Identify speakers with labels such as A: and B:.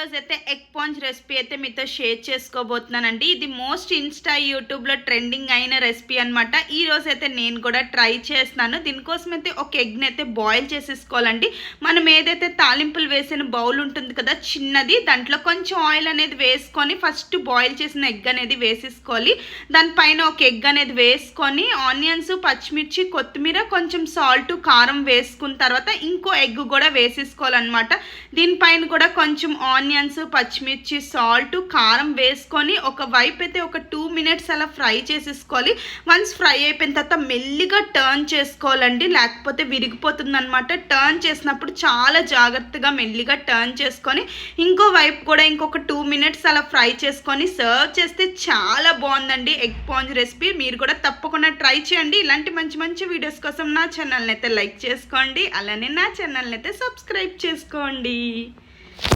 A: ఈరోజైతే egg పాంజ్ recipe అయితే మీతో షేర్ చేసుకోబోతున్నానండి. ఇది మోస్ట్ ఇన్స్టా యూట్యూబ్లో ట్రెండింగ్ అయిన రెసిపీ అనమాట. ఈరోజైతే నేను కూడా ట్రై చేస్తున్నాను. దీనికోసం అయితే ఒక ఎగ్ని అయితే బాయిల్ చేసేసుకోవాలండి. మనం ఏదైతే తాలింపులు వేసిన బౌల్ ఉంటుంది కదా చిన్నది, దాంట్లో కొంచెం ఆయిల్ అనేది వేసుకొని ఫస్ట్ బాయిల్ చేసిన ఎగ్ అనేది వేసేసుకోవాలి. దానిపైన ఒక ఎగ్ అనేది వేసుకొని ఆనియన్స్, పచ్చిమిర్చి, కొత్తిమీర, కొంచెం సాల్ట్, కారం వేసుకున్న తర్వాత ఇంకో ఎగ్ కూడా వేసేసుకోవాలన్నమాట. దీనిపైన కూడా కొంచెం ఆనియన్స్, పచ్చిమిర్చి, సాల్ట్, కారం వేసుకొని ఒక వైపు అయితే ఒక 2 minutes అలా ఫ్రై చేసేసుకోవాలి. వన్స్ ఫ్రై అయిపోయిన తర్వాత మెల్లిగా టర్న్ చేసుకోవాలండి, లేకపోతే విరిగిపోతుంది అనమాట. టర్న్ చేసినప్పుడు చాలా జాగ్రత్తగా మెల్లిగా టర్న్ చేసుకొని ఇంకో వైపు కూడా ఇంకొక 2 minutes అలా ఫ్రై చేసుకొని సర్వ్ చేస్తే చాలా బాగుందండి ఎగ్ పాంజ్ రెసిపీ. మీరు కూడా తప్పకుండా ట్రై చేయండి. ఇలాంటి మంచి మంచి వీడియోస్ కోసం నా ఛానల్ని అయితే లైక్ చేసుకోండి, అలానే నా ఛానల్ని అయితే సబ్స్క్రైబ్ చేసుకోండి.